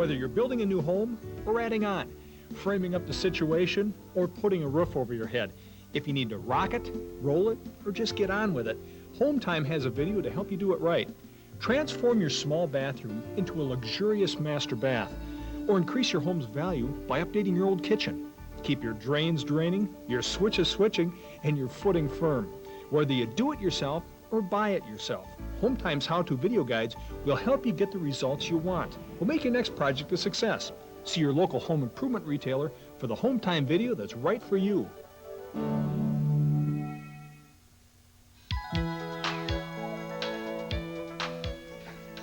Whether you're building a new home or adding on, framing up the situation, or putting a roof over your head, if you need to rock it, roll it, or just get on with it, Home Time has a video to help you do it right. Transform your small bathroom into a luxurious master bath, or increase your home's value by updating your old kitchen. Keep your drains draining, your switches switching, and your footing firm. Whether you do it yourself or buy it yourself, Home Time's how-to video guides will help you get the results you want. Will make your next project a success. See your local home improvement retailer for the Home Time video that's right for you.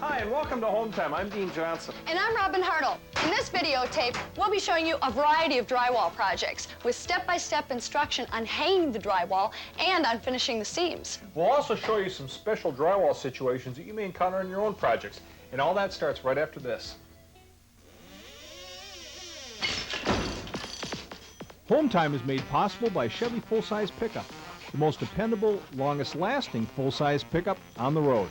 Hi, and welcome to Home Time. I'm Dean Johnson. And I'm Robin Hartle. In this videotape, we'll be showing you a variety of drywall projects with step-by-step instruction on hanging the drywall and on finishing the seams. We'll also show you some special drywall situations that you may encounter in your own projects. And all that starts right after this. Home Time is made possible by Chevy full-size pickup, the most dependable, longest-lasting full-size pickup on the road.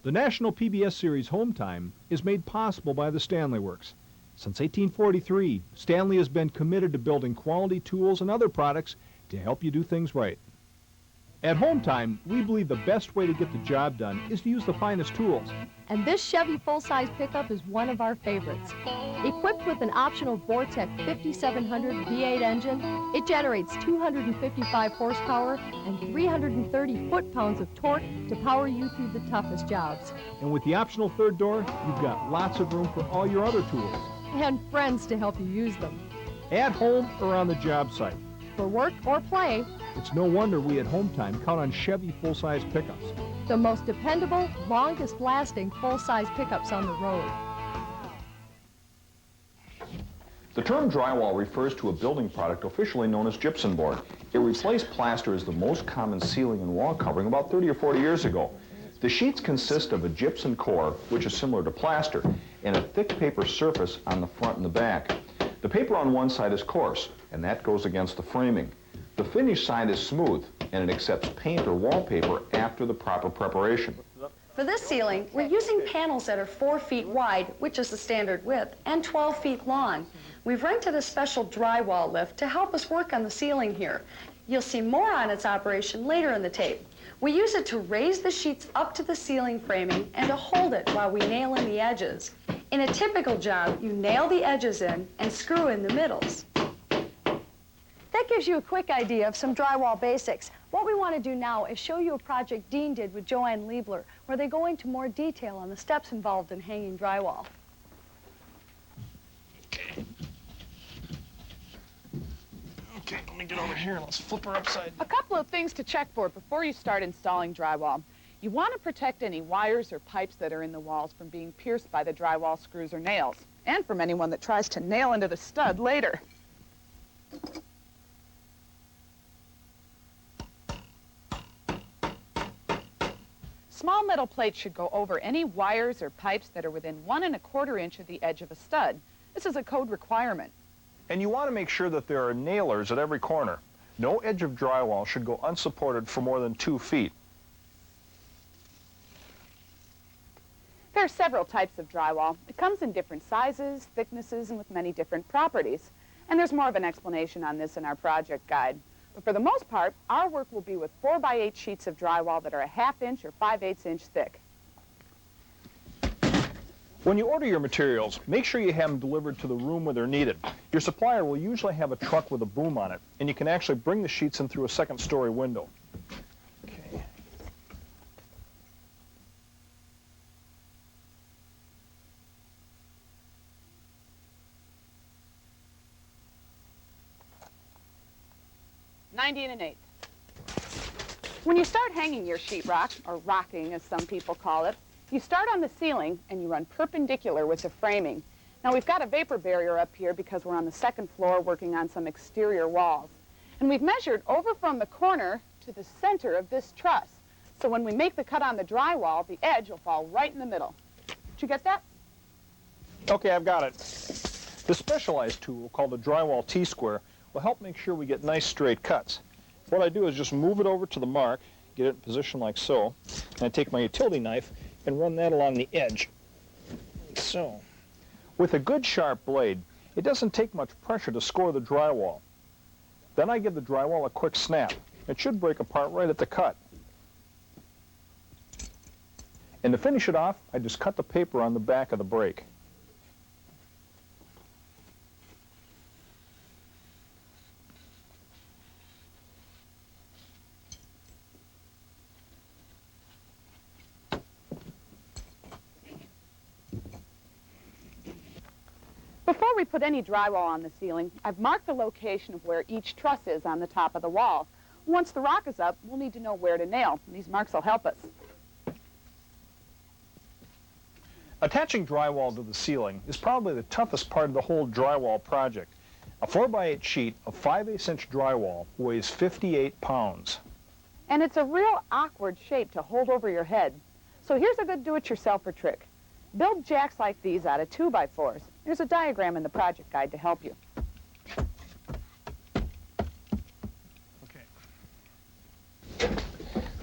The national PBS series Home Time is made possible by the Stanley Works. Since 1843, Stanley has been committed to building quality tools and other products to help you do things right. At Home Time, we believe the best way to get the job done is to use the finest tools. And this Chevy full-size pickup is one of our favorites. Equipped with an optional Vortec 5700 V8 engine, it generates 255 horsepower and 330 foot-pounds of torque to power you through the toughest jobs. And with the optional third door, you've got lots of room for all your other tools. And friends to help you use them. At home or on the job site. For work or play, it's no wonder we at Home Time count on Chevy full-size pickups. The most dependable, longest-lasting full-size pickups on the road. The term drywall refers to a building product officially known as gypsum board. It replaced plaster as the most common ceiling and wall covering about 30 or 40 years ago. The sheets consist of a gypsum core, which is similar to plaster, and a thick paper surface on the front and the back. The paper on one side is coarse, and that goes against the framing. The finished side is smooth, and it accepts paint or wallpaper after the proper preparation. For this ceiling, we're using panels that are 4 feet wide, which is the standard width, and 12 feet long. We've rented a special drywall lift to help us work on the ceiling here. You'll see more on its operation later in the tape. We use it to raise the sheets up to the ceiling framing and to hold it while we nail in the edges. In a typical job, you nail the edges in and screw in the middles. That gives you a quick idea of some drywall basics. What we want to do now is show you a project Dean did with Joanne Liebler, where they go into more detail on the steps involved in hanging drywall. Okay, let me get over here and let's flip her upside. A couple of things to check for before you start installing drywall. You want to protect any wires or pipes that are in the walls from being pierced by the drywall screws or nails, and from anyone that tries to nail into the stud later. Small metal plates should go over any wires or pipes that are within 1 1/4 inch of the edge of a stud. This is a code requirement. And you want to make sure that there are nailers at every corner. No edge of drywall should go unsupported for more than 2 feet. There are several types of drywall. It comes in different sizes, thicknesses, and with many different properties. And there's more of an explanation on this in our project guide. But for the most part, our work will be with 4 by 8 sheets of drywall that are a 1/2 inch or 5/8 inch thick. When you order your materials, make sure you have them delivered to the room where they're needed. Your supplier will usually have a truck with a boom on it, and you can actually bring the sheets in through a second-story window. Okay. $90 1/8. When you start hanging your sheetrock, or rocking as some people call it, you start on the ceiling and you run perpendicular with the framing. Now we've got a vapor barrier up here because we're on the 2nd floor working on some exterior walls. And we've measured over from the corner to the center of this truss. So when we make the cut on the drywall, the edge will fall right in the middle. Did you get that? Okay, I've got it. The specialized tool, called the Drywall T-square, will help make sure we get nice straight cuts. What I do is just move it over to the mark, get it in position like so, and I take my utility knife and run that along the edge, like so. With a good sharp blade, it doesn't take much pressure to score the drywall. Then I give the drywall a quick snap. It should break apart right at the cut. And to finish it off, I just cut the paper on the back of the break. Before we put any drywall on the ceiling, I've marked the location of where each truss is on the top of the wall. Once the rock is up, we'll need to know where to nail. These marks will help us. Attaching drywall to the ceiling is probably the toughest part of the whole drywall project. A 4x8 sheet of 5/8" drywall weighs 58 pounds. And it's a real awkward shape to hold over your head. So here's a good do-it-yourselfer trick. Build jacks like these out of 2x4s. There's a diagram in the project guide to help you. Okay.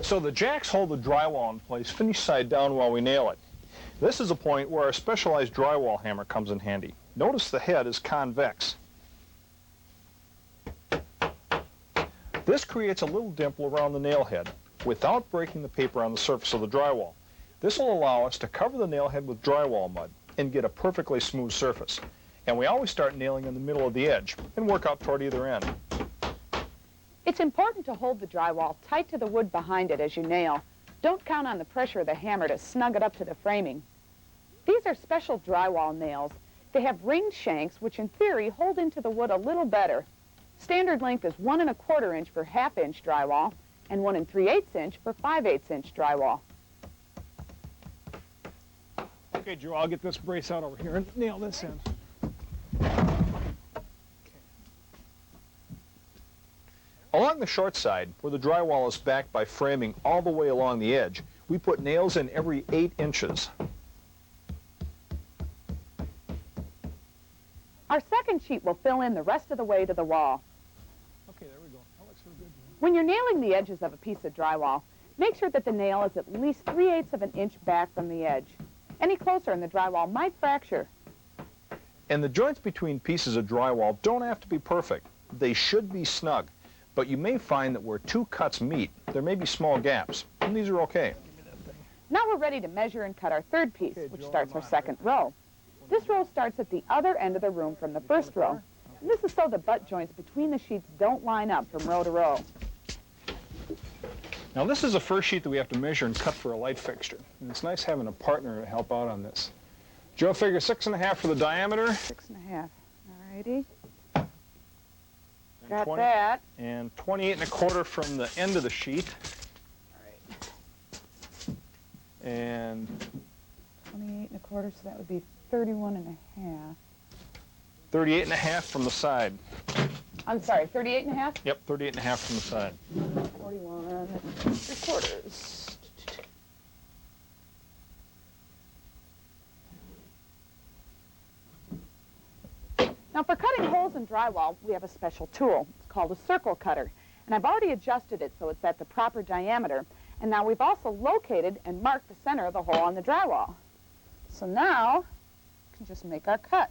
So the jacks hold the drywall in place, finish side down while we nail it. This is a point where our specialized drywall hammer comes in handy. Notice the head is convex. This creates a little dimple around the nail head without breaking the paper on the surface of the drywall. This will allow us to cover the nail head with drywall mud and get a perfectly smooth surface. And we always start nailing in the middle of the edge and work out toward either end. It's important to hold the drywall tight to the wood behind it as you nail. Don't count on the pressure of the hammer to snug it up to the framing. These are special drywall nails. They have ringed shanks, which in theory hold into the wood a little better. Standard length is 1 1/4 inch for 1/2 inch drywall and 1 3/8 inch for 5/8 inch drywall. Okay, Joe, I'll get this brace out over here and nail this in. Along the short side, where the drywall is backed by framing all the way along the edge, we put nails in every 8 inches. Our second sheet will fill in the rest of the way to the wall. Okay, there we go. That looks so good. When you're nailing the edges of a piece of drywall, make sure that the nail is at least 3/8 of an inch back from the edge. Any closer and the drywall might fracture. And the joints between pieces of drywall don't have to be perfect. They should be snug. But you may find that where two cuts meet, there may be small gaps, and these are okay. Now we're ready to measure and cut our third piece, which starts our second row. This row starts at the other end of the room from the first row. And this is so the butt joints between the sheets don't line up from row to row. Now this is the first sheet that we have to measure and cut for a light fixture. And it's nice having a partner to help out on this. Joe, figure 6 1/2 for the diameter. 6 1/2. All righty. And Got 20 that. And 28 1/4 from the end of the sheet. All right. And 28 1/4, so that would be 31 1/2. 38 1/2 from the side. I'm sorry, 38 1/2? Yep, 38 1/2 from the side. 41 3/4. Now for cutting holes in drywall, we have a special tool. It's called a circle cutter. And I've already adjusted it so it's at the proper diameter. And now we've also located and marked the center of the hole on the drywall. So now we can just make our cut.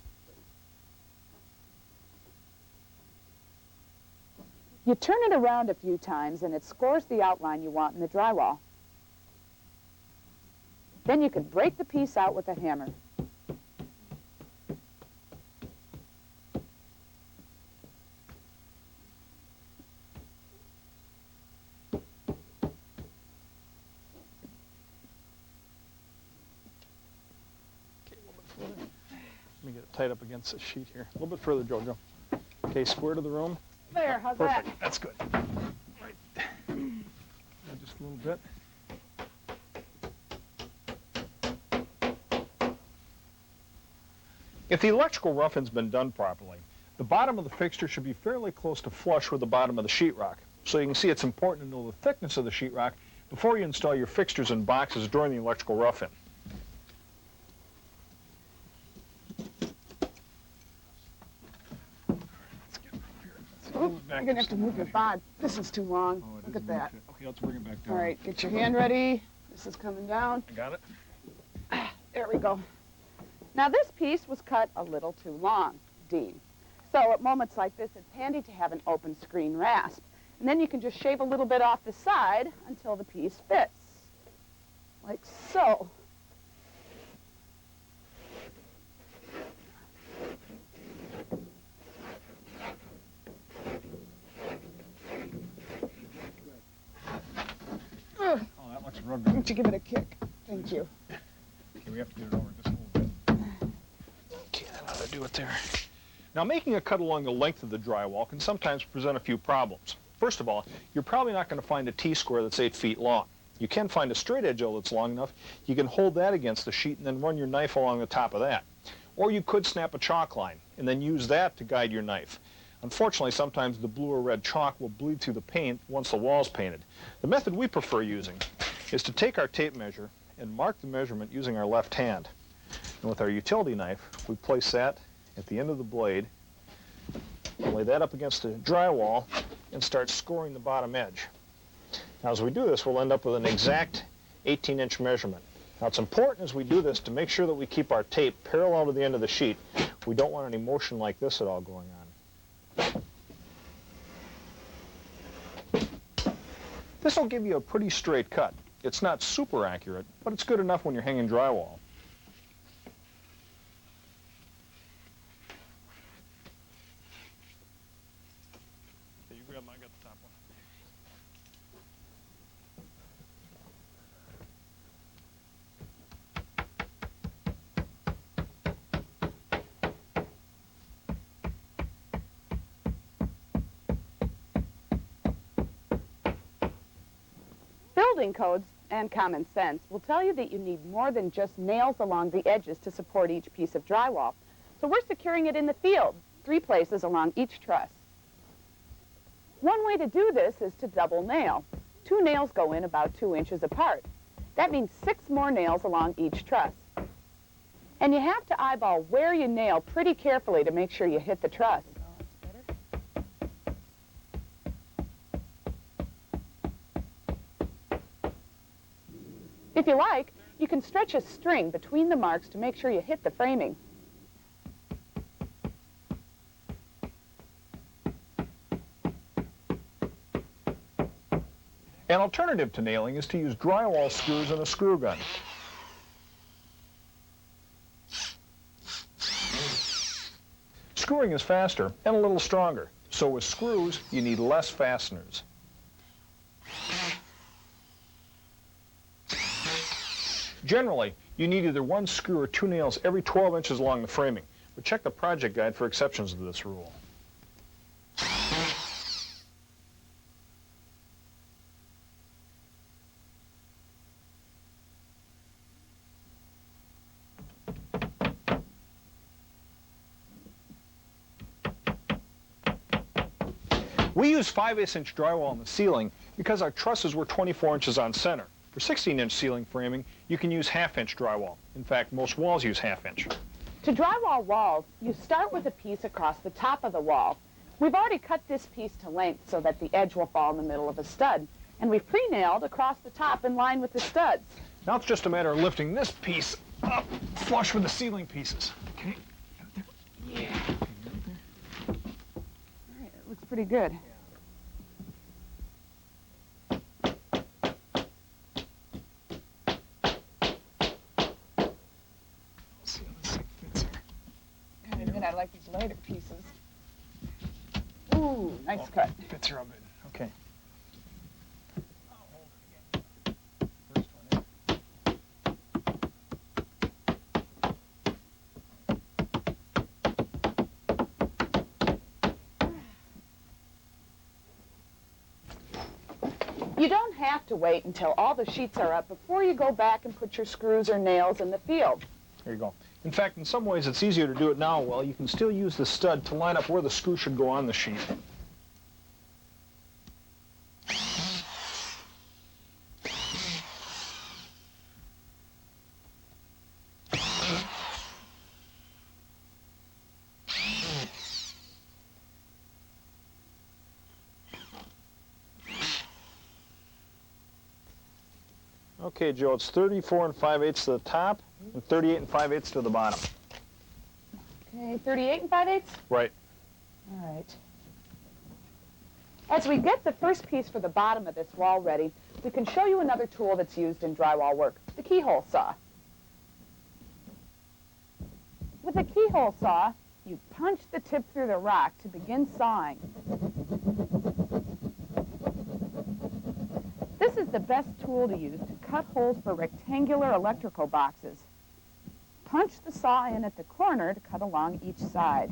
You turn it around a few times and it scores the outline you want in the drywall. Then you can break the piece out with a hammer. Let me get it tight up against the sheet here. A little bit further, Joe. Okay, square to the room. There, how's Perfect. that? That's good. Right. Just a little bit. If the electrical roughing's been done properly, the bottom of the fixture should be fairly close to flush with the bottom of the sheetrock. So you can see it's important to know the thickness of the sheetrock before you install your fixtures and boxes during the electrical roughing. You're going to have to move your bod. This is too long. Look at that. Okay. Okay, let's bring it back down. All right, get your hand ready. This is coming down. I got it. There we go. Now this piece was cut a little too long, Dean. So at moments like this, it's handy to have an open screen rasp. And then you can just shave a little bit off the side until the piece fits. Like so. Oh, that looks rugged. Why don't you give it a kick? Thank you. Okay, we have to get it over just a little bit. Okay, that ought to do it there. Now, making a cut along the length of the drywall can sometimes present a few problems. First of all, you're probably not going to find a T-square that's 8 feet long. You can find a straight edge that's long enough. You can hold that against the sheet and then run your knife along the top of that. Or you could snap a chalk line and then use that to guide your knife. Unfortunately, sometimes the blue or red chalk will bleed through the paint once the wall's painted. The method we prefer using is to take our tape measure and mark the measurement using our left hand. And with our utility knife, we place that at the end of the blade, lay that up against the drywall, and start scoring the bottom edge. Now, as we do this, we'll end up with an exact 18-inch measurement. Now, it's important as we do this to make sure that we keep our tape parallel to the end of the sheet. We don't want any motion like this at all going on. This will give you a pretty straight cut. It's not super accurate, but it's good enough when you're hanging drywall. You grab mine, I got the top one. Building codes and common sense will tell you that you need more than just nails along the edges to support each piece of drywall. So we're securing it in the field, 3 places along each truss. One way to do this is to double nail. 2 nails go in about 2 inches apart. That means 6 more nails along each truss. And you have to eyeball where you nail pretty carefully to make sure you hit the truss. If you like, you can stretch a string between the marks to make sure you hit the framing. An alternative to nailing is to use drywall screws and a screw gun. Screwing is faster and a little stronger, so with screws, you need less fasteners. Generally, you need either 1 screw or 2 nails every 12 inches along the framing, but check the project guide for exceptions to this rule. We use 5/8-inch drywall in the ceiling because our trusses were 24 inches on center. For 16-inch ceiling framing, you can use 1/2-inch drywall. In fact, most walls use 1/2-inch. To drywall walls, you start with a piece across the top of the wall. We've already cut this piece to length so that the edge will fall in the middle of a stud. And we've pre-nailed across the top in line with the studs. Now it's just a matter of lifting this piece up flush with the ceiling pieces. Okay. Yeah. All right, it looks pretty good. See how this thing fits here. Kind of good. I like these lighter pieces. Ooh, nice cut. Fits here a bit. Okay. You don't have to wait until all the sheets are up before you go back and put your screws or nails in the field. There you go. In fact, in some ways, it's easier to do it now. Well, you can still use the stud to line up where the screw should go on the sheet. Okay, Joe, it's 34 5/8 to the top and 38 5/8 to the bottom. Okay, 38 5/8? Right. All right. As we get the first piece for the bottom of this wall ready, we can show you another tool that's used in drywall work, the keyhole saw. With a keyhole saw, you punch the tip through the rock to begin sawing. This is the best tool to use to cut holes for rectangular electrical boxes. Punch the saw in at the corner to cut along each side.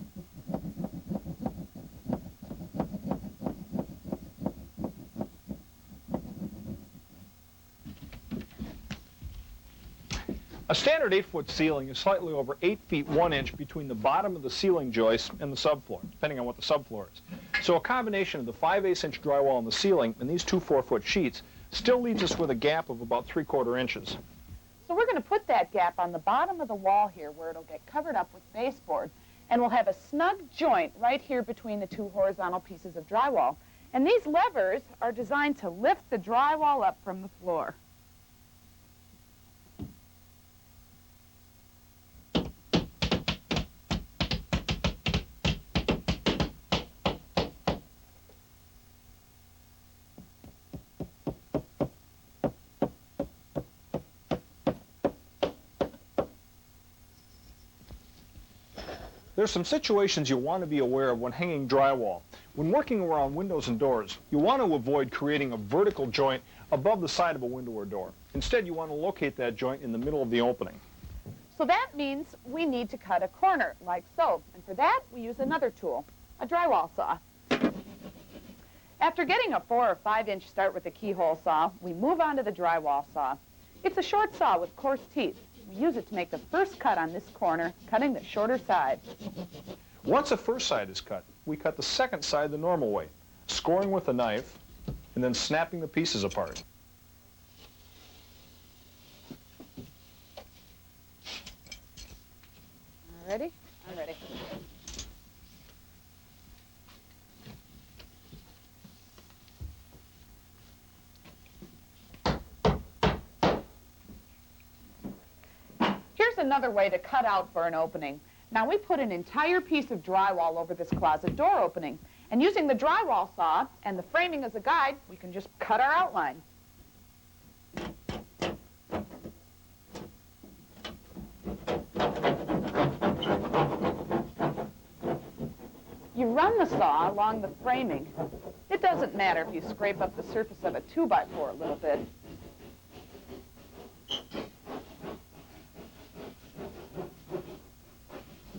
A standard 8-foot ceiling is slightly over 8 feet 1 inch between the bottom of the ceiling joist and the subfloor, depending on what the subfloor is. So a combination of the 5/8 inch drywall on the ceiling and these two 4-foot sheets still leaves us with a gap of about 3/4 inches. So we're going to put that gap on the bottom of the wall here where it'll get covered up with baseboard, and we'll have a snug joint right here between the two horizontal pieces of drywall. And these levers are designed to lift the drywall up from the floor. There's some situations you want to be aware of when hanging drywall. When working around windows and doors, you want to avoid creating a vertical joint above the side of a window or door. Instead, you want to locate that joint in the middle of the opening. So that means we need to cut a corner, like so. And for that, we use another tool, a drywall saw. After getting a 4 or 5 inch start with the keyhole saw, we move on to the drywall saw. It's a short saw with coarse teeth. We use it to make the first cut on this corner, cutting the shorter side. Once the first side is cut, we cut the second side the normal way, scoring with a knife and then snapping the pieces apart. Ready? I'm ready. Here's another way to cut out for an opening. Now we put an entire piece of drywall over this closet door opening, and using the drywall saw and the framing as a guide, we can just cut our outline. You run the saw along the framing. It doesn't matter if you scrape up the surface of a 2x4 a little bit.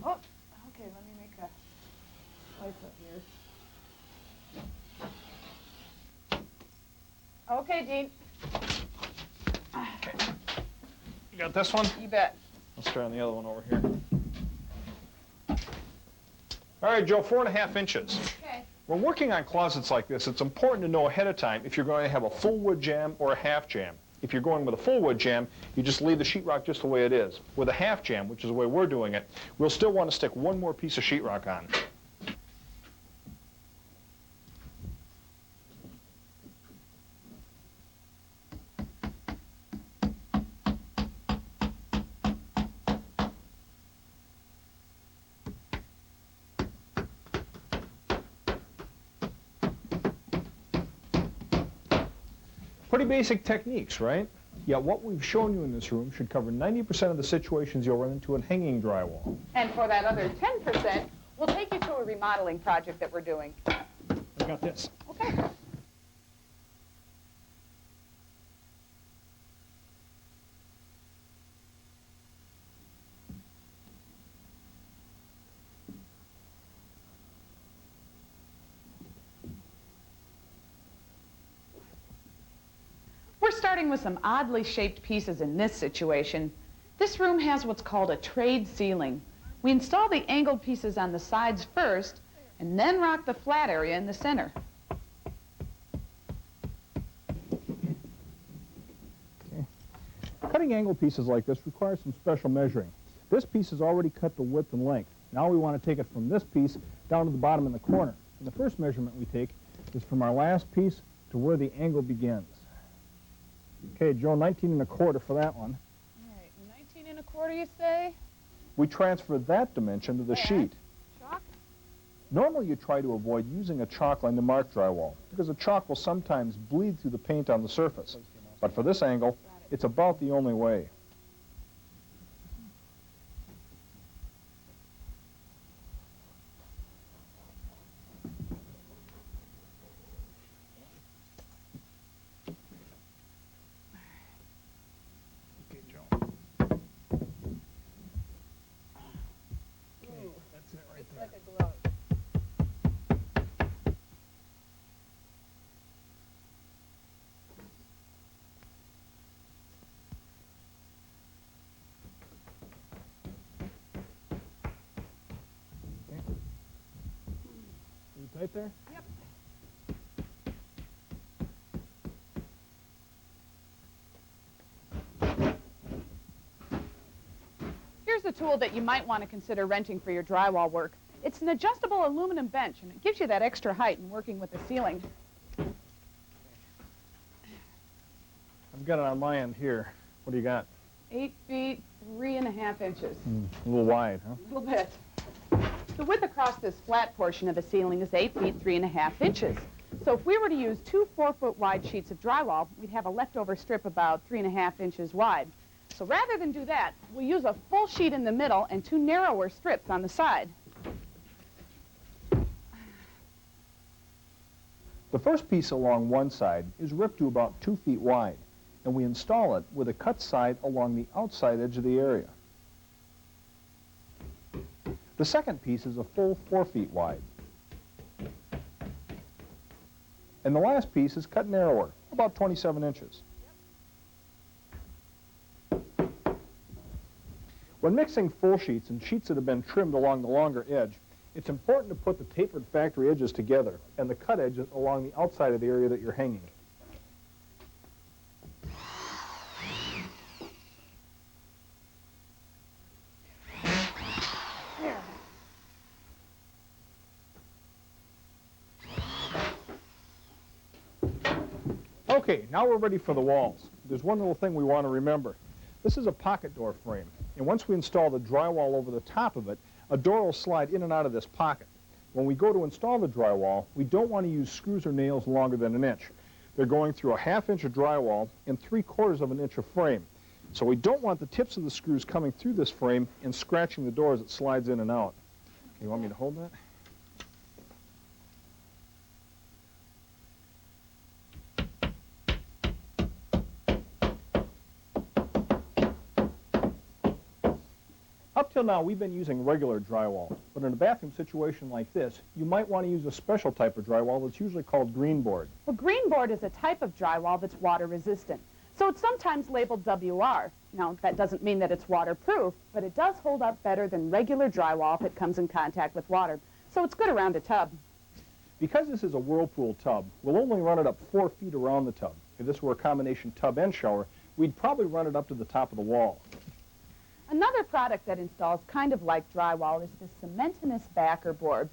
Oh, okay, let me make a slice up here. Okay, Dean. You got this one? You bet. Let's try on the other one over here. All right, Joe, 4.5 inches. Okay. When working on closets like this, it's important to know ahead of time if you're going to have a full wood jamb or a half jamb. If you're going with a full wood jamb, you just leave the sheetrock just the way it is. With a half jamb, which is the way we're doing it, we'll still want to stick one more piece of sheetrock on. Pretty basic techniques, right? Yet what we've shown you in this room should cover 90% of the situations you'll run into in hanging drywall. And for that other 10%, we'll take you to a remodeling project that we're doing. I got this. Okay. We're starting with some oddly shaped pieces in this situation. This room has what's called a trade ceiling. We install the angled pieces on the sides first, and then rock the flat area in the center. Okay. Cutting angled pieces like this requires some special measuring. This piece is already cut to width and length. Now we want to take it from this piece down to the bottom in the corner. And the first measurement we take is from our last piece to where the angle begins. Okay, Joe, 19 1/4 for that one. All right, 19 1/4, you say? We transfer that dimension to the sheet. Chalk? Normally you try to avoid using a chalk line to mark drywall because the chalk will sometimes bleed through the paint on the surface. But for this angle, it's about the only way. Okay, Joe. Okay, that's it right there. Like a glove. You tight there? Yep. Here's a tool that you might want to consider renting for your drywall work. It's an adjustable aluminum bench, and it gives you that extra height in working with the ceiling. I've got it on my end here. What do you got? 8 feet, 3.5 inches. A little wide, huh? A little bit. The width across this flat portion of the ceiling is 8 feet, 3.5 inches. So if we were to use 2 4-foot wide sheets of drywall, we'd have a leftover strip about 3.5 inches wide. So rather than do that, we'll use a full sheet in the middle and 2 narrower strips on the side. The first piece along one side is ripped to about 2 feet wide, and we install it with a cut side along the outside edge of the area. The second piece is a full 4 feet wide. And the last piece is cut narrower, about 27 inches. When mixing full sheets and sheets that have been trimmed along the longer edge, it's important to put the tapered factory edges together and the cut edges along the outside of the area that you're hanging. Okay, now we're ready for the walls. There's one little thing we want to remember. This is a pocket door frame, and once we install the drywall over the top of it, a door will slide in and out of this pocket. When we go to install the drywall, we don't want to use screws or nails longer than 1 inch. They're going through a 1/2 inch of drywall and 3/4 of an inch of frame. So we don't want the tips of the screws coming through this frame and scratching the door as it slides in and out. Okay, you want me to hold that? Up till now, we've been using regular drywall, but in a bathroom situation like this, you might want to use a special type of drywall that's usually called green board. Well, green board is a type of drywall that's water resistant. So it's sometimes labeled WR. Now, that doesn't mean that it's waterproof, but it does hold up better than regular drywall if it comes in contact with water. So it's good around a tub. Because this is a whirlpool tub, we'll only run it up 4 feet around the tub. If this were a combination tub and shower, we'd probably run it up to the top of the wall. Another product that installs kind of like drywall is this cementinous backer board.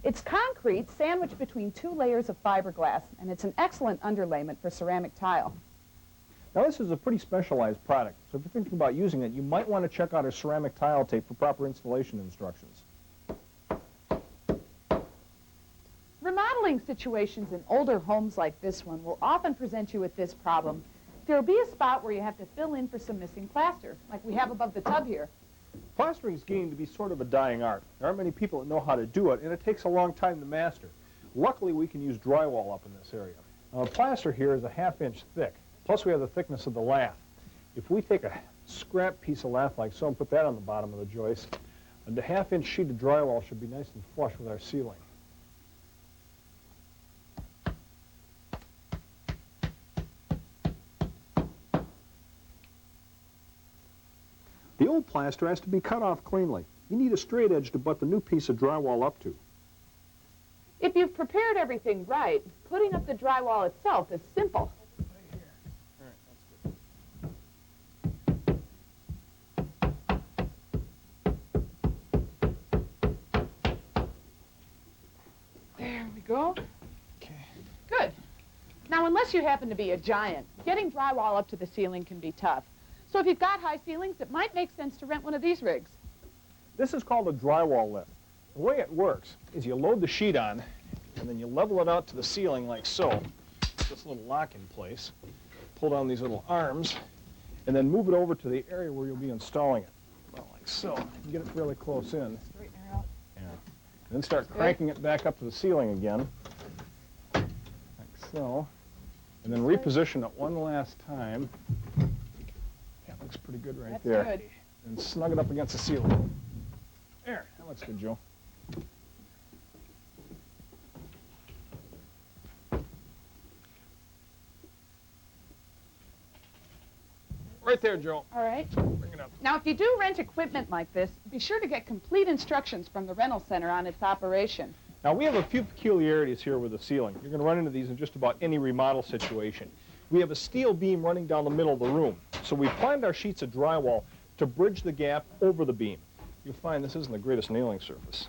It's concrete sandwiched between 2 layers of fiberglass, and it's an excellent underlayment for ceramic tile. Now, this is a pretty specialized product, so if you're thinking about using it, you might want to check out our ceramic tile tape for proper installation instructions. Remodeling situations in older homes like this one will often present you with this problem. There'll be a spot where you have to fill in for some missing plaster, like we have above the tub here. Plastering is getting to be sort of a dying art. There aren't many people that know how to do it, and it takes a long time to master. Luckily, we can use drywall up in this area. Now, the plaster here is a 1/2 inch thick, plus we have the thickness of the lath. If we take a scrap piece of lath like so and put that on the bottom of the joist, a 1/2 inch sheet of drywall should be nice and flush with our ceiling. The old plaster has to be cut off cleanly. You need a straight edge to butt the new piece of drywall up to. If you've prepared everything right, putting up the drywall itself is simple. There we go. Okay. Good. Now, unless you happen to be a giant, getting drywall up to the ceiling can be tough. So if you've got high ceilings, it might make sense to rent one of these rigs. This is called a drywall lift. The way it works is you load the sheet on, and then you level it out to the ceiling like so. This little lock in place. Pull down these little arms, and then move it over to the area where you'll be installing it. Well, like so. You can get it fairly close in. Straighten her out. Yeah. And then start cranking it back up to the ceiling again. Like so. And then reposition it one last time. Yeah, looks pretty good right there. That's good. And snug it up against the ceiling. There, that looks good, Joe. Right there, Joe. All right. Bring it up. Now, if you do rent equipment like this, be sure to get complete instructions from the rental center on its operation. Now, we have a few peculiarities here with the ceiling. You're going to run into these in just about any remodel situation. We have a steel beam running down the middle of the room, so we planned our sheets of drywall to bridge the gap over the beam. You'll find this isn't the greatest nailing surface.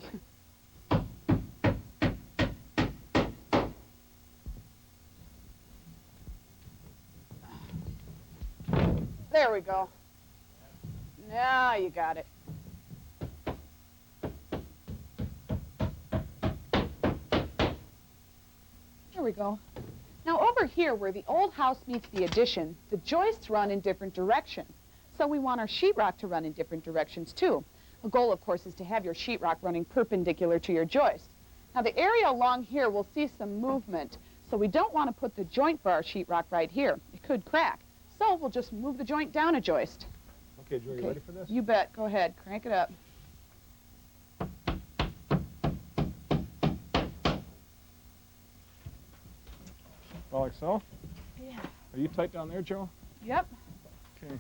There we go. Now you got it. There we go. Now over here where the old house meets the addition, the joists run in different directions. So we want our sheetrock to run in different directions too. The goal, of course, is to have your sheetrock running perpendicular to your joist. Now the area along here will see some movement, so we don't want to put the joint for our sheetrock right here. It could crack. So we'll just move the joint down a joist. Okay, Joe, you ready for this? You bet. Go ahead. Crank it up. Well, like so? Yeah. Are you tight down there, Joe? Yep. Okay.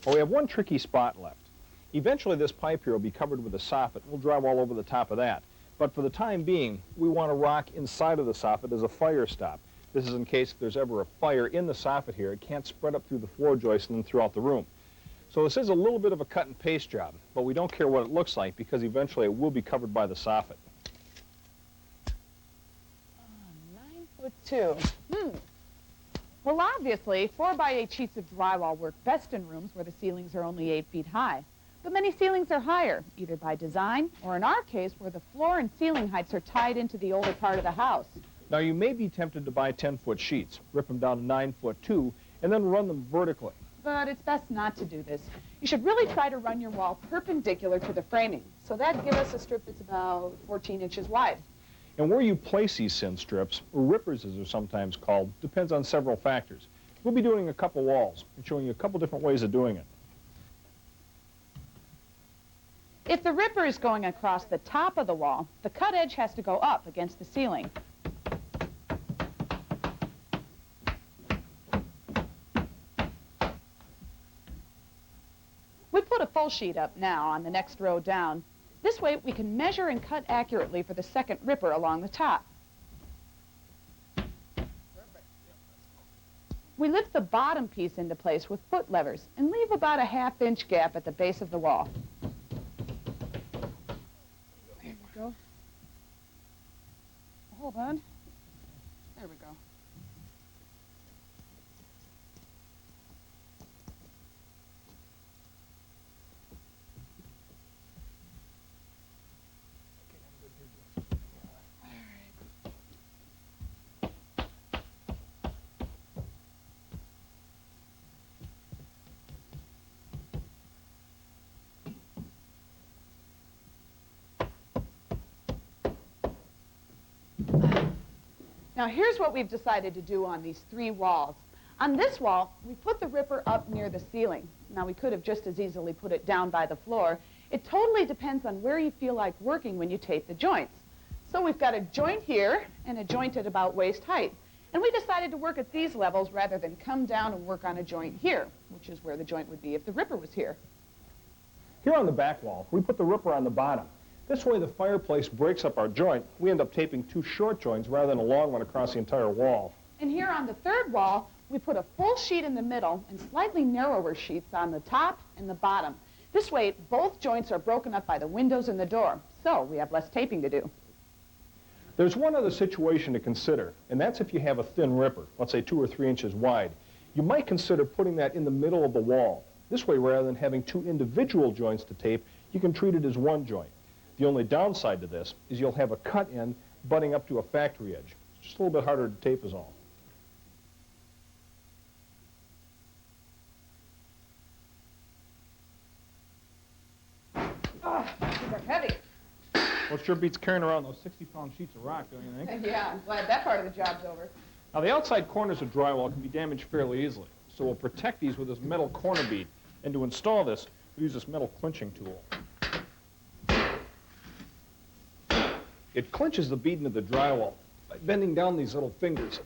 Well, we have one tricky spot left. Eventually this pipe here will be covered with a soffit. We'll drywall over the top of that. But for the time being, we want to rock inside of the soffit as a fire stop. This is in case if there's ever a fire in the soffit here, it can't spread up through the floor joist and then throughout the room. So this is a little bit of a cut and paste job, but we don't care what it looks like because eventually it will be covered by the soffit. 9'2". Well, obviously, 4x8 sheets of drywall work best in rooms where the ceilings are only 8 feet high. But many ceilings are higher, either by design or in our case, where the floor and ceiling heights are tied into the older part of the house. Now you may be tempted to buy 10-foot sheets, rip them down to 9'2", and then run them vertically. But it's best not to do this. You should really try to run your wall perpendicular to the framing. So that'd give us a strip that's about 14 inches wide. And where you place these thin strips, or rippers as they're sometimes called, depends on several factors. We'll be doing a couple walls and showing you a couple different ways of doing it. If the ripper is going across the top of the wall, the cut edge has to go up against the ceiling. We put a full sheet up now on the next row down. This way we can measure and cut accurately for the second ripper along the top. We lift the bottom piece into place with foot levers and leave about a ½ inch gap at the base of the wall. There we go. Hold on. There we go. Now here's what we've decided to do on these 3 walls. On this wall, we put the ripper up near the ceiling. Now we could have just as easily put it down by the floor. It totally depends on where you feel like working when you tape the joints. So we've got a joint here and a joint at about waist height. And we decided to work at these levels rather than come down and work on a joint here, which is where the joint would be if the ripper was here. Here on the back wall, we put the ripper on the bottom. This way the fireplace breaks up our joint. We end up taping 2 short joints rather than a long one across the entire wall. And here on the 3rd wall, We put a full sheet in the middle and slightly narrower sheets on the top and the bottom. This way, both joints are broken up by the windows and the door, so we have less taping to do. There's one other situation to consider, and that's if you have a thin ripper, let's say 2 or 3 inches wide. You might consider putting that in the middle of the wall. This way, rather than having 2 individual joints to tape, you can treat it as one joint. The only downside to this is you'll have a cut end butting up to a factory edge. It's just a little bit harder to tape is all. Oh, these are heavy. Well, it sure beats carrying around those 60-pound sheets of rock, don't you think? Yeah, I'm glad that part of the job's over. Now, the outside corners of drywall can be damaged fairly easily, so we'll protect these with this metal corner bead. And to install this, we use this metal clinching tool. It clinches the bead into the drywall by bending down these little fingers.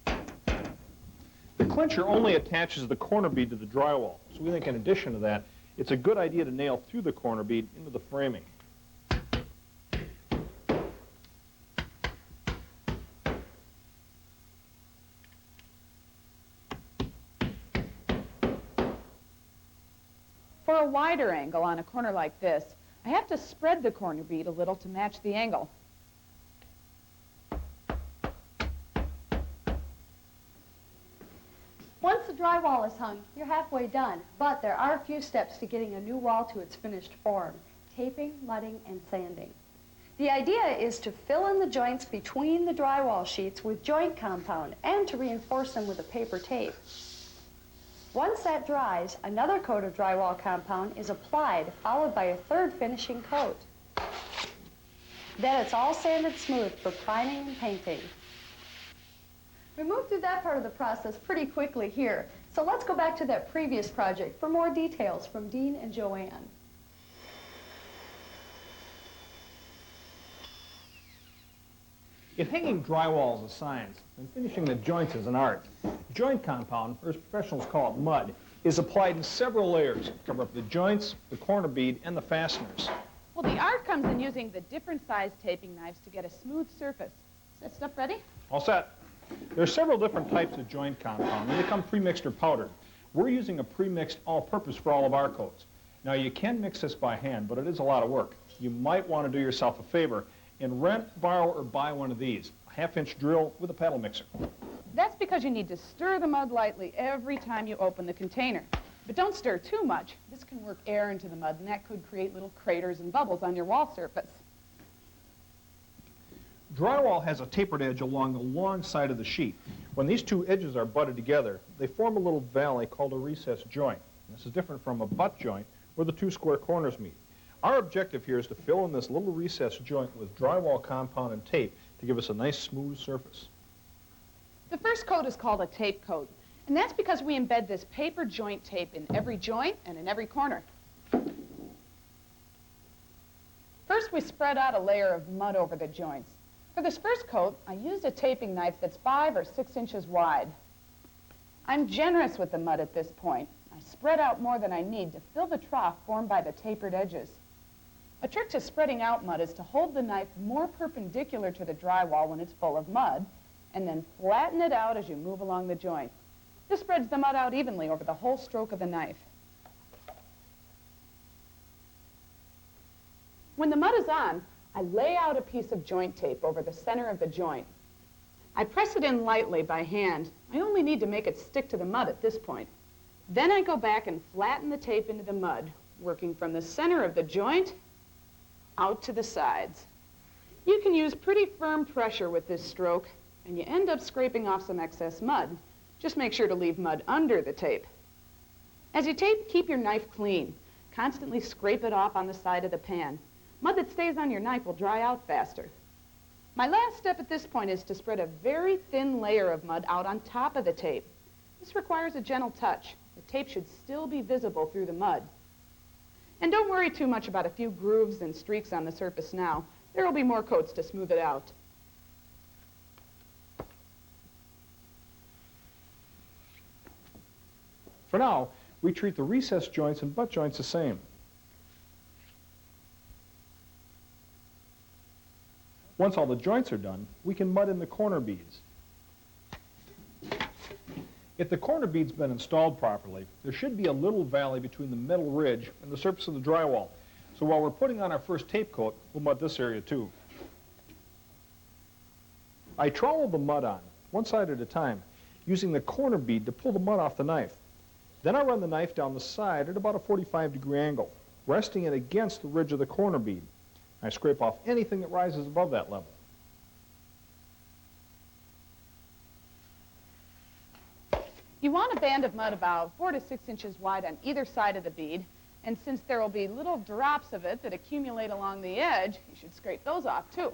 The clincher only attaches the corner bead to the drywall, so we think in addition to that, it's a good idea to nail through the corner bead into the framing. For a wider angle on a corner like this, I have to spread the corner bead a little to match the angle. Once the drywall is hung, you're halfway done, but there are a few steps to getting a new wall to its finished form: taping, mudding, and sanding. The idea is to fill in the joints between the drywall sheets with joint compound and to reinforce them with a paper tape. Once that dries, another coat of drywall compound is applied, followed by a third finishing coat. Then it's all sanded smooth for priming and painting. We moved through that part of the process pretty quickly here, so let's go back to that previous project for more details from Dean and Joanne. If hanging drywall is a science, then finishing the joints is an art. Joint compound, or as professionals call it, mud, is applied in several layers to cover up the joints, the corner bead, and the fasteners. Well, the art comes in using the different size taping knives to get a smooth surface. Is that stuff ready? All set. There are several different types of joint compound, and they come pre-mixed or powdered. We're using a pre-mixed all-purpose for all of our coats. Now, you can mix this by hand, but it is a lot of work. You might want to do yourself a favor and rent, borrow, or buy one of these, a 1/2-inch drill with a paddle mixer. That's because you need to stir the mud lightly every time you open the container. But don't stir too much. This can work air into the mud, and that could create little craters and bubbles on your wall surface. Drywall has a tapered edge along the long side of the sheet. When these two edges are butted together, they form a little valley called a recessed joint. This is different from a butt joint where the two square corners meet. Our objective here is to fill in this little recessed joint with drywall compound and tape to give us a nice smooth surface. The first coat is called a tape coat, and that's because we embed this paper joint tape in every joint and in every corner. First, we spread out a layer of mud over the joints. For this first coat, I used a taping knife that's 5 or 6 inches wide. I'm generous with the mud at this point. I spread out more than I need to fill the trough formed by the tapered edges. A trick to spreading out mud is to hold the knife more perpendicular to the drywall when it's full of mud, and then flatten it out as you move along the joint. This spreads the mud out evenly over the whole stroke of the knife. When the mud is on, I lay out a piece of joint tape over the center of the joint. I press it in lightly by hand. I only need to make it stick to the mud at this point. Then I go back and flatten the tape into the mud, working from the center of the joint out to the sides. You can use pretty firm pressure with this stroke, and you end up scraping off some excess mud. Just make sure to leave mud under the tape. As you tape, keep your knife clean. Constantly scrape it off on the side of the pan. Mud that stays on your knife will dry out faster. My last step at this point is to spread a very thin layer of mud out on top of the tape. This requires a gentle touch. The tape should still be visible through the mud. And don't worry too much about a few grooves and streaks on the surface now. There will be more coats to smooth it out. For now, we treat the recessed joints and butt joints the same. Once all the joints are done, we can mud in the corner beads. If the corner bead's been installed properly, there should be a little valley between the metal ridge and the surface of the drywall. So while we're putting on our first tape coat, we'll mud this area too. I trowel the mud on, one side at a time, using the corner bead to pull the mud off the knife. Then I run the knife down the side at about a 45-degree angle, resting it against the ridge of the corner bead. I scrape off anything that rises above that level. You want a band of mud about 4 to 6 inches wide on either side of the bead, and since there will be little drops of it that accumulate along the edge, you should scrape those off too.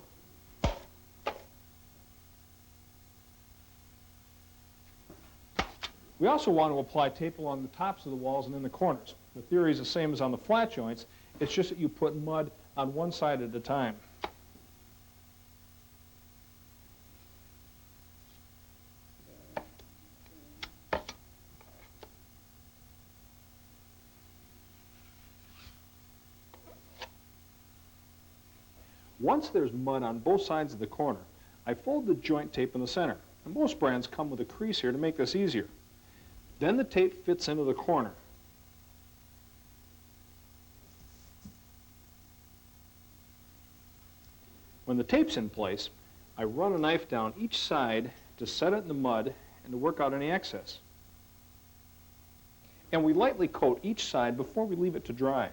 We also want to apply tape along the tops of the walls and in the corners. The theory is the same as on the flat joints, it's just that you put mud on one side at a time. Once there's mud on both sides of the corner, I fold the joint tape in the center. And most brands come with a crease here to make this easier. Then the tape fits into the corner. When the tape's in place, I run a knife down each side to set it in the mud and to work out any excess. And we lightly coat each side before we leave it to dry.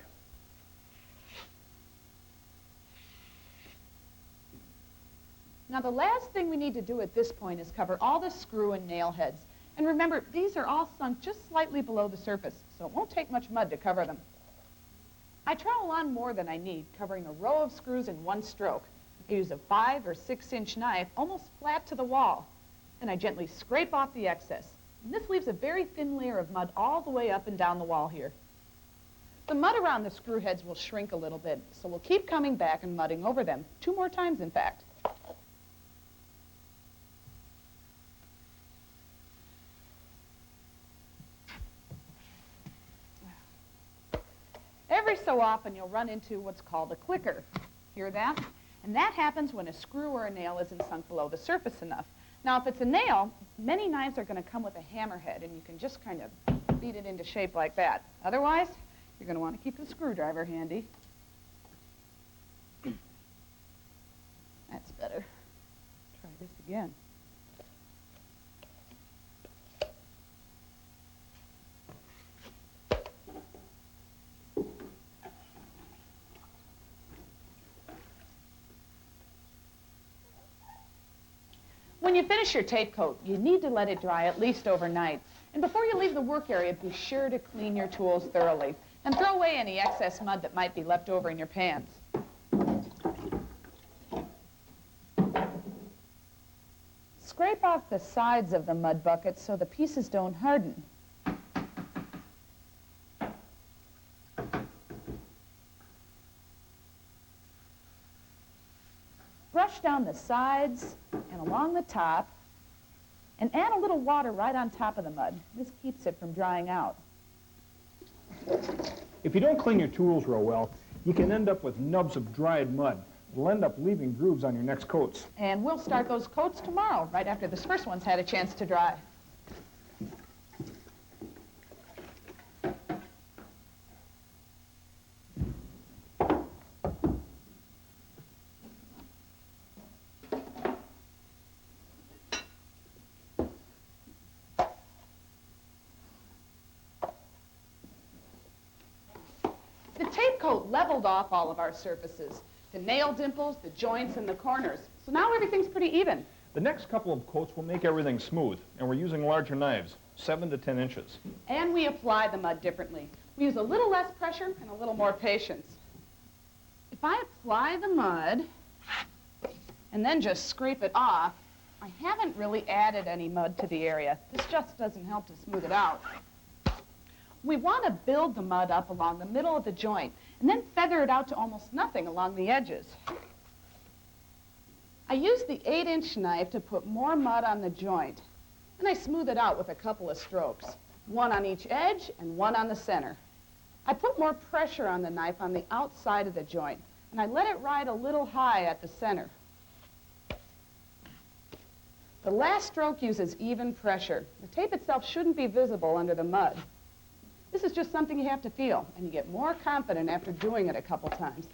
Now the last thing we need to do at this point is cover all the screw and nail heads. And remember, these are all sunk just slightly below the surface, so it won't take much mud to cover them. I trowel on more than I need, covering a row of screws in one stroke. I use a 5 or 6 inch knife almost flat to the wall. Then I gently scrape off the excess. And this leaves a very thin layer of mud all the way up and down the wall here. The mud around the screw heads will shrink a little bit, so we'll keep coming back and mudding over them, 2 more times in fact. Every so often you'll run into what's called a clicker. Hear that? And that happens when a screw or a nail isn't sunk below the surface enough. Now if it's a nail, many knives are going to come with a hammerhead and you can just kind of beat it into shape like that. Otherwise, you're going to want to keep the screwdriver handy. That's better. Try this again. When you finish your tape coat, you need to let it dry at least overnight. And before you leave the work area, be sure to clean your tools thoroughly and throw away any excess mud that might be left over in your pans. Scrape off the sides of the mud bucket so the pieces don't harden. Brush down the sides and along the top, and add a little water right on top of the mud. This keeps it from drying out. If you don't clean your tools real well, you can end up with nubs of dried mud. It'll end up leaving grooves on your next coats. And we'll start those coats tomorrow, right after this first one's had a chance to dry. The tape coat leveled off all of our surfaces, the nail dimples, the joints, and the corners. So now everything's pretty even. The next couple of coats will make everything smooth, and we're using larger knives, 7 to 10 inches. And we apply the mud differently. We use a little less pressure and a little more patience. If I apply the mud and then just scrape it off, I haven't really added any mud to the area. This just doesn't help to smooth it out. We want to build the mud up along the middle of the joint and then feather it out to almost nothing along the edges. I use the 8-inch knife to put more mud on the joint, and I smooth it out with a couple of strokes, one on each edge and one on the center. I put more pressure on the knife on the outside of the joint, and I let it ride a little high at the center. The last stroke uses even pressure. The tape itself shouldn't be visible under the mud. This is just something you have to feel, and you get more confident after doing it a couple times.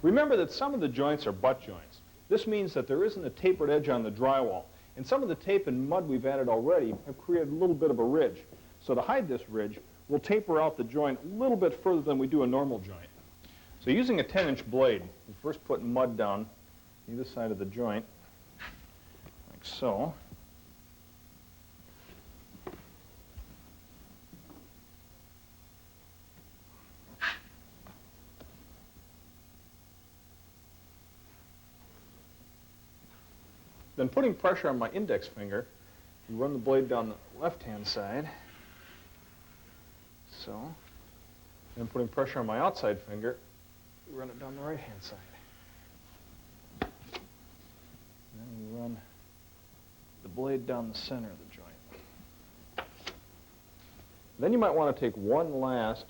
Remember that some of the joints are butt joints. This means that there isn't a tapered edge on the drywall, and some of the tape and mud we've added already have created a little bit of a ridge. So to hide this ridge, we'll taper out the joint a little bit further than we do a normal joint. So using a 10-inch blade, we first put mud down either side of the joint, like so. Then putting pressure on my index finger, you run the blade down the left-hand side, so. Then putting pressure on my outside finger, you run it down the right-hand side. And then we run the blade down the center of the joint. Then you might want to take one last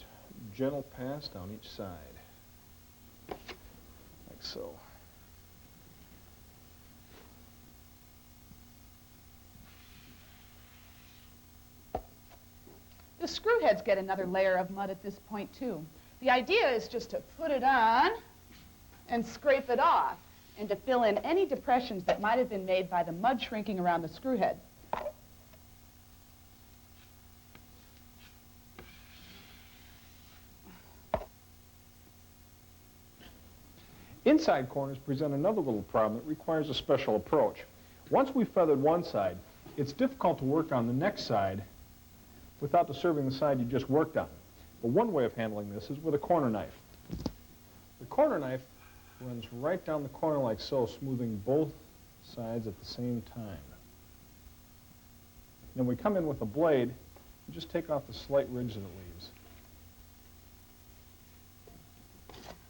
gentle pass down each side, like so. The screw heads get another layer of mud at this point, too. The idea is just to put it on and scrape it off, and to fill in any depressions that might have been made by the mud shrinking around the screw head. Inside corners present another little problem that requires a special approach. Once we've feathered one side, it's difficult to work on the next side without disturbing the side you just worked on. But one way of handling this is with a corner knife. The corner knife runs right down the corner like so, smoothing both sides at the same time. Then we come in with a blade and just take off the slight ridge that it leaves.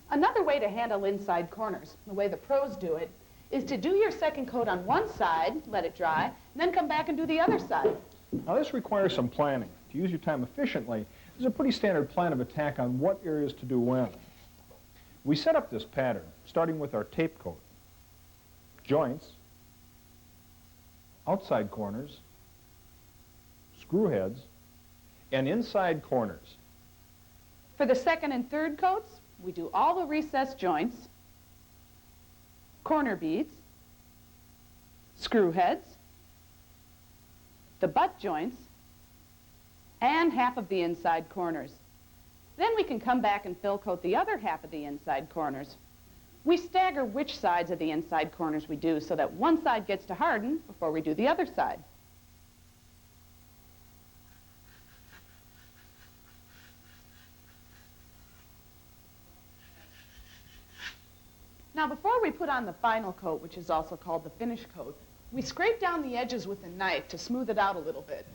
Another way to handle inside corners, the way the pros do it, is to do your second coat on one side, let it dry, and then come back and do the other side. Now this requires some planning. To use your time efficiently, there's a pretty standard plan of attack on what areas to do when. We set up this pattern, starting with our tape coat, joints, outside corners, screw heads, and inside corners. For the second and third coats, we do all the recessed joints, corner beads, screw heads, the butt joints, and half of the inside corners. Then we can come back and fill coat the other half of the inside corners. We stagger which sides of the inside corners we do so that one side gets to harden before we do the other side. Now, before we put on the final coat, which is also called the finish coat, we scrape down the edges with a knife to smooth it out a little bit.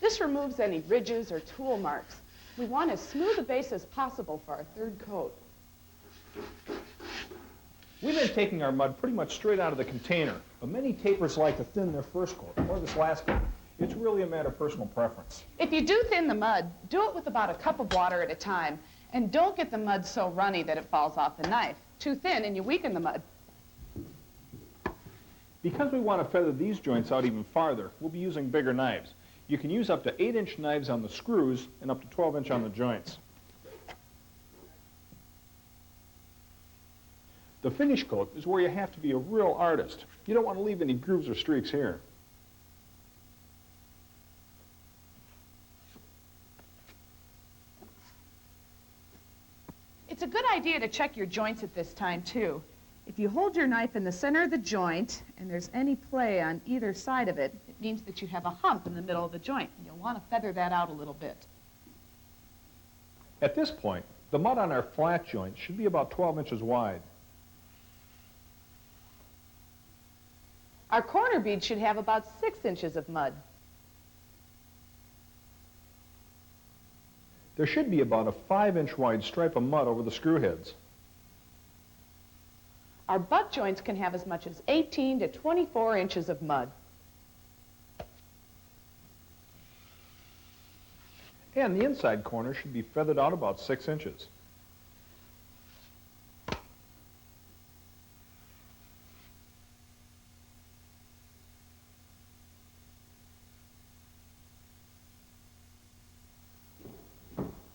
This removes any ridges or tool marks. We want as smooth a base as possible for our third coat. We've been taking our mud pretty much straight out of the container, but many tapers like to thin their first coat or this last coat. It's really a matter of personal preference. If you do thin the mud, do it with about a cup of water at a time, and don't get the mud so runny that it falls off the knife. Too thin and you weaken the mud. Because we want to feather these joints out even farther, we'll be using bigger knives. You can use up to 8-inch knives on the screws and up to 12-inch on the joints. The finish coat is where you have to be a real artist. You don't want to leave any grooves or streaks here. It's a good idea to check your joints at this time, too. If you hold your knife in the center of the joint and there's any play on either side of it, it means that you have a hump in the middle of the joint, and you'll want to feather that out a little bit. At this point, the mud on our flat joint should be about 12 inches wide. Our corner bead should have about 6 inches of mud. There should be about a 5-inch wide stripe of mud over the screw heads. Our butt joints can have as much as 18 to 24 inches of mud. And the inside corner should be feathered out about 6 inches.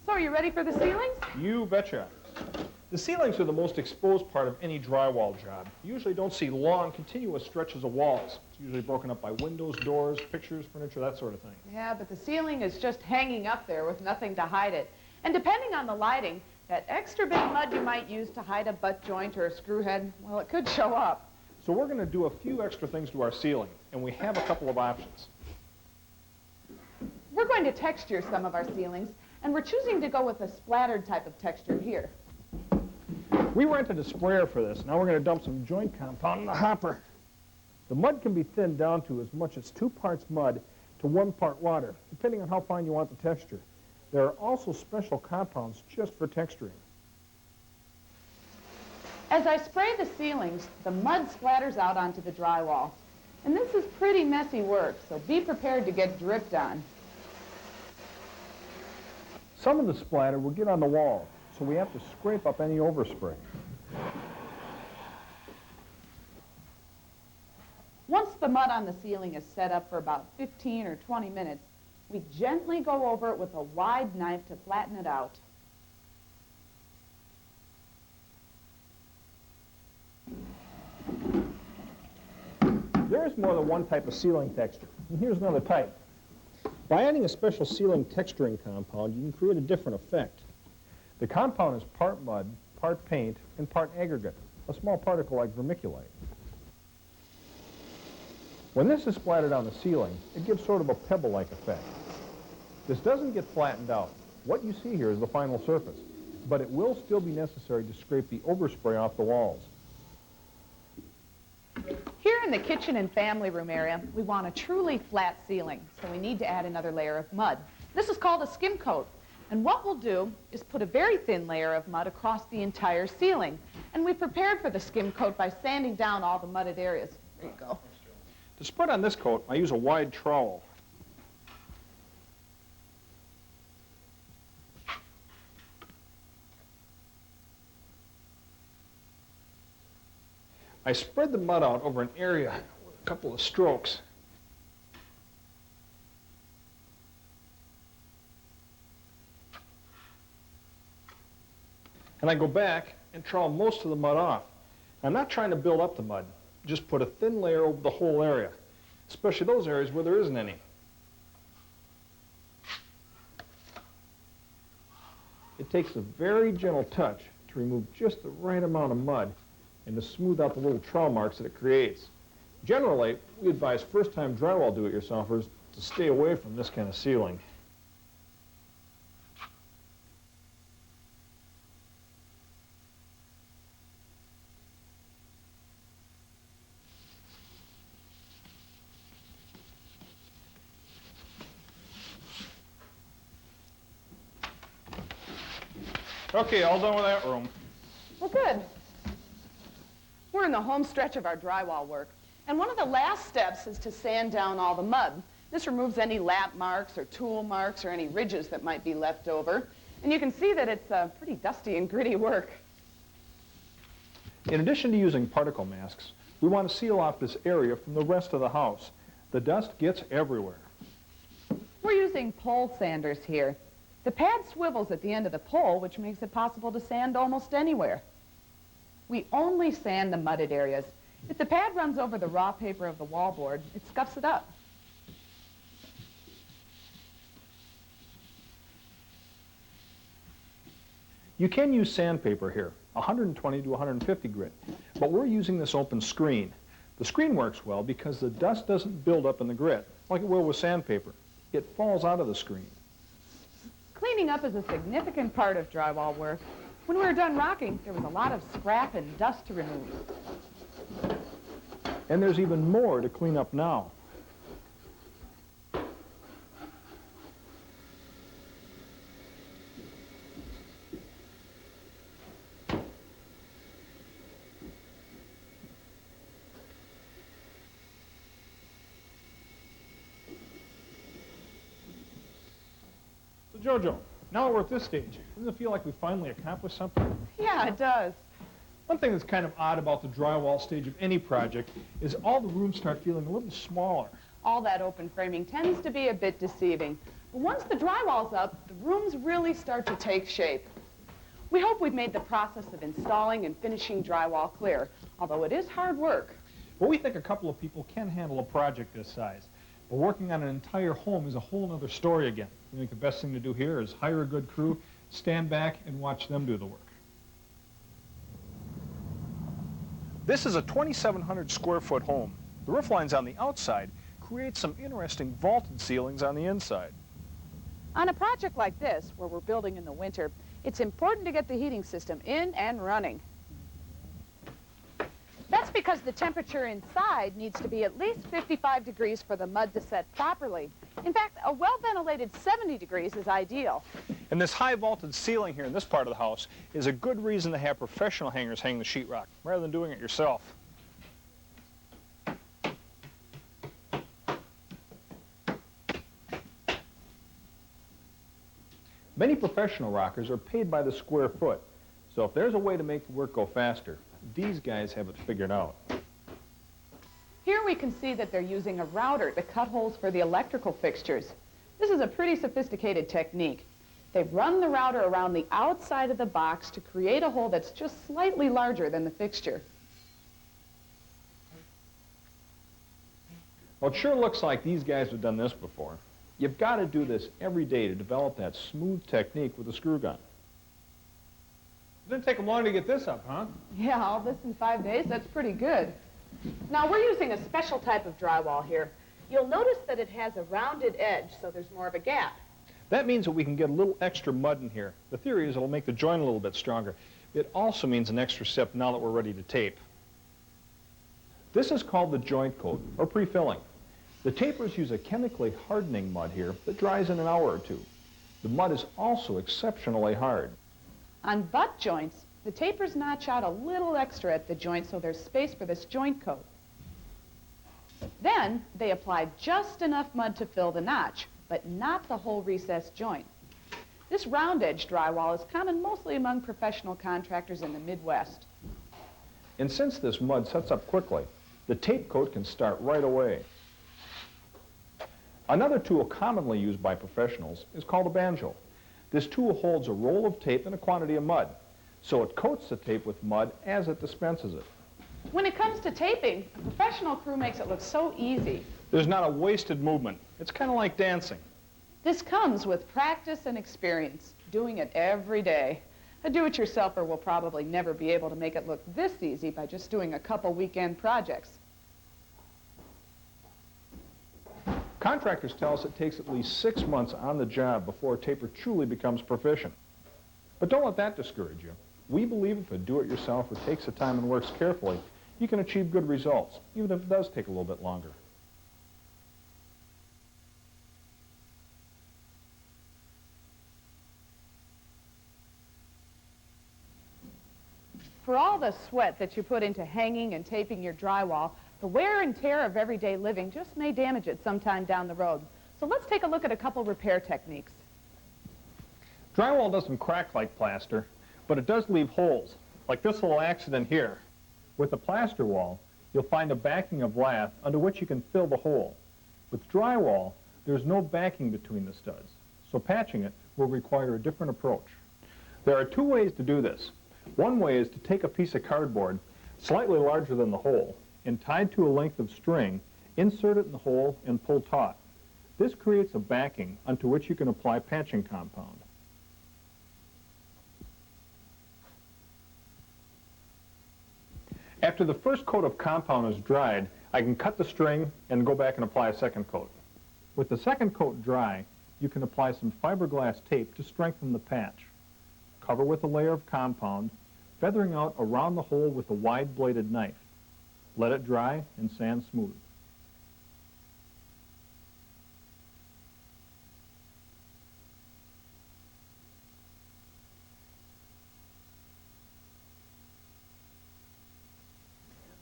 So are you ready for the ceilings? You betcha. The ceilings are the most exposed part of any drywall job. You usually don't see long, continuous stretches of walls. It's usually broken up by windows, doors, pictures, furniture, that sort of thing. Yeah, but the ceiling is just hanging up there with nothing to hide it. And depending on the lighting, that extra bit of mud you might use to hide a butt joint or a screw head, well, it could show up. So we're going to do a few extra things to our ceiling, and we have a couple of options. We're going to texture some of our ceilings, and we're choosing to go with a splattered type of texture here. We rented a sprayer for this. Now we're going to dump some joint compound in the hopper. The mud can be thinned down to as much as 2 parts mud to 1 part water, depending on how fine you want the texture. There are also special compounds just for texturing. As I spray the ceilings, the mud splatters out onto the drywall. And this is pretty messy work, so be prepared to get dripped on. Some of the splatter will get on the wall, so we have to scrape up any overspray. Once the mud on the ceiling is set up for about 15 or 20 minutes, we gently go over it with a wide knife to flatten it out. There is more than one type of ceiling texture, and here's another type. By adding a special ceiling texturing compound, you can create a different effect. The compound is part mud, part paint, and part aggregate, a small particle like vermiculite. When this is splattered on the ceiling, it gives sort of a pebble-like effect. This doesn't get flattened out. What you see here is the final surface, but it will still be necessary to scrape the overspray off the walls. Here in the kitchen and family room area, we want a truly flat ceiling, so we need to add another layer of mud. This is called a skim coat. And what we'll do is put a very thin layer of mud across the entire ceiling. And we prepared for the skim coat by sanding down all the mudded areas. There you go. To spread on this coat, I use a wide trowel. I spread the mud out over an area with a couple of strokes. And I go back and trowel most of the mud off. I'm not trying to build up the mud. Just put a thin layer over the whole area, especially those areas where there isn't any. It takes a very gentle touch to remove just the right amount of mud and to smooth out the little trowel marks that it creates. Generally, we advise first-time drywall do-it-yourselfers to stay away from this kind of ceiling. Okay, all done with that room. Well, good. We're in the home stretch of our drywall work. And one of the last steps is to sand down all the mud. This removes any lap marks or tool marks or any ridges that might be left over. And you can see that it's pretty dusty and gritty work. In addition to using particle masks, we want to seal off this area from the rest of the house. The dust gets everywhere. We're using pole sanders here. The pad swivels at the end of the pole, which makes it possible to sand almost anywhere. We only sand the mudded areas. If the pad runs over the raw paper of the wallboard, it scuffs it up. You can use sandpaper here, 120 to 150 grit, but we're using this open screen. The screen works well because the dust doesn't build up in the grit, like it will with sandpaper. It falls out of the screen. Cleaning up is a significant part of drywall work. When we were done rocking, there was a lot of scrap and dust to remove. And there's even more to clean up now. Jojo, now we're at this stage. Doesn't it feel like we finally accomplished something? Yeah, it does. One thing that's kind of odd about the drywall stage of any project is all the rooms start feeling a little smaller. All that open framing tends to be a bit deceiving. But once the drywall's up, the rooms really start to take shape. We hope we've made the process of installing and finishing drywall clear, although it is hard work. But we think a couple of people can handle a project this size. But working on an entire home is a whole other story again. We think the best thing to do here is hire a good crew, stand back, and watch them do the work. This is a 2,700 square foot home. The roof lines on the outside create some interesting vaulted ceilings on the inside. On a project like this, where we're building in the winter, it's important to get the heating system in and running. That's because the temperature inside needs to be at least 55 degrees for the mud to set properly. In fact, a well-ventilated 70 degrees is ideal. And this high vaulted ceiling here in this part of the house is a good reason to have professional hangers hang the sheetrock, rather than doing it yourself. Many professional rockers are paid by the square foot, so if there's a way to make the work go faster, these guys have it figured out. Here we can see that they're using a router to cut holes for the electrical fixtures. This is a pretty sophisticated technique. They've run the router around the outside of the box to create a hole that's just slightly larger than the fixture. Well, it sure looks like these guys have done this before. You've got to do this every day to develop that smooth technique with a screw gun. It didn't take them long to get this up, huh? Yeah, all this in 5 days, that's pretty good. Now, we're using a special type of drywall here. You'll notice that it has a rounded edge, so there's more of a gap. That means that we can get a little extra mud in here. The theory is it'll make the joint a little bit stronger. It also means an extra step now that we're ready to tape. This is called the joint coat, or pre-filling. The tapers use a chemically hardening mud here that dries in an hour or two. The mud is also exceptionally hard. On butt joints, the tapers notch out a little extra at the joint so there's space for this joint coat. Then they apply just enough mud to fill the notch, but not the whole recessed joint. This round edge drywall is common mostly among professional contractors in the Midwest. And since this mud sets up quickly, the tape coat can start right away. Another tool commonly used by professionals is called a banjo. This tool holds a roll of tape and a quantity of mud, so it coats the tape with mud as it dispenses it. When it comes to taping, a professional crew makes it look so easy. There's not a wasted movement. It's kind of like dancing. This comes with practice and experience, doing it every day. A do-it-yourselfer will probably never be able to make it look this easy by just doing a couple weekend projects. Contractors tell us it takes at least 6 months on the job before a taper truly becomes proficient. But don't let that discourage you. We believe if a do-it-yourselfer takes the time and works carefully, you can achieve good results, even if it does take a little bit longer. For all the sweat that you put into hanging and taping your drywall, the wear and tear of everyday living just may damage it sometime down the road. So let's take a look at a couple repair techniques. Drywall doesn't crack like plaster, but it does leave holes, like this little accident here. With the plaster wall, you'll find a backing of lath under which you can fill the hole. With drywall, there's no backing between the studs, so patching it will require a different approach. There are 2 ways to do this. One way is to take a piece of cardboard, slightly larger than the hole, and tied to a length of string, insert it in the hole and pull taut. This creates a backing onto which you can apply patching compound. After the first coat of compound is dried, I can cut the string and go back and apply a second coat. With the second coat dry, you can apply some fiberglass tape to strengthen the patch. Cover with a layer of compound, feathering out around the hole with a wide-bladed knife. Let it dry and sand smooth.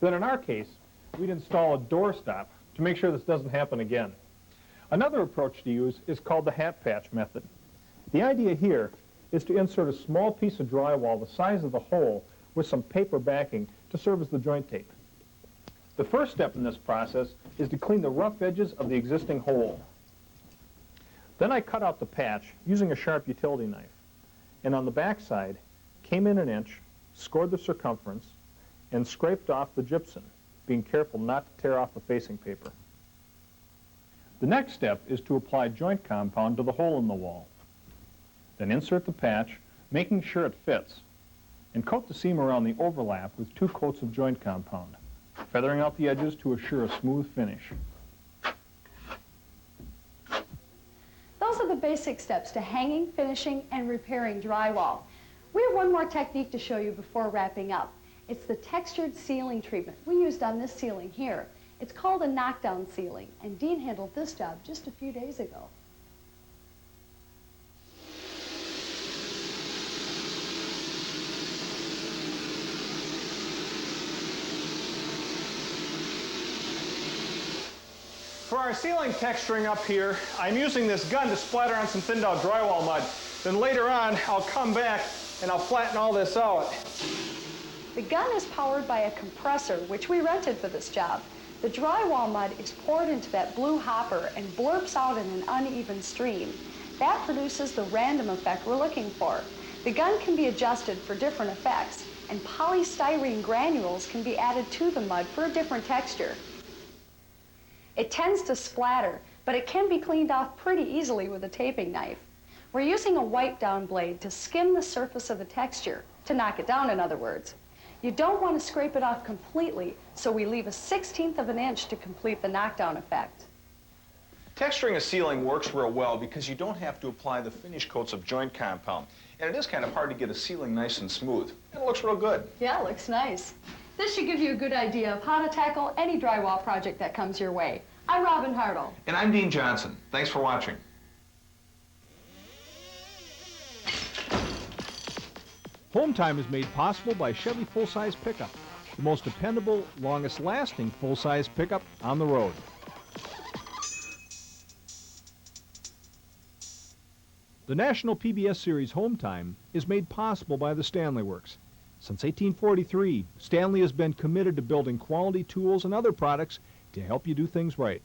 Then in our case, we'd install a doorstop to make sure this doesn't happen again. Another approach to use is called the hat patch method. The idea here is to insert a small piece of drywall the size of the hole with some paper backing to serve as the joint tape. The first step in this process is to clean the rough edges of the existing hole. Then I cut out the patch using a sharp utility knife, and on the back side came in an inch, scored the circumference, and scraped off the gypsum, being careful not to tear off the facing paper. The next step is to apply joint compound to the hole in the wall. Then insert the patch, making sure it fits, and coat the seam around the overlap with 2 coats of joint compound, feathering out the edges to assure a smooth finish. Those are the basic steps to hanging, finishing, and repairing drywall. We have one more technique to show you before wrapping up. It's the textured sealing treatment we used on this ceiling here. It's called a knockdown sealing, and Dean handled this job just a few days ago. For our ceiling texturing up here, I'm using this gun to splatter on some thinned out drywall mud. Then later on, I'll come back and I'll flatten all this out. The gun is powered by a compressor, which we rented for this job. The drywall mud is poured into that blue hopper and blurps out in an uneven stream. That produces the random effect we're looking for. The gun can be adjusted for different effects, and polystyrene granules can be added to the mud for a different texture. It tends to splatter, but it can be cleaned off pretty easily with a taping knife. We're using a wipe down blade to skim the surface of the texture, to knock it down in other words. You don't want to scrape it off completely, so we leave a 1/16 of an inch to complete the knockdown effect. Texturing a ceiling works real well because you don't have to apply the finish coats of joint compound. And it is kind of hard to get a ceiling nice and smooth. And it looks real good. Yeah, it looks nice. This should give you a good idea of how to tackle any drywall project that comes your way. I'm Robin Hartle. And I'm Dean Johnson. Thanks for watching. Home Time is made possible by Chevy full-size pickup, the most dependable, longest-lasting full-size pickup on the road. The national PBS series Home Time is made possible by the Stanley Works. Since 1843, Stanley has been committed to building quality tools and other products to help you do things right.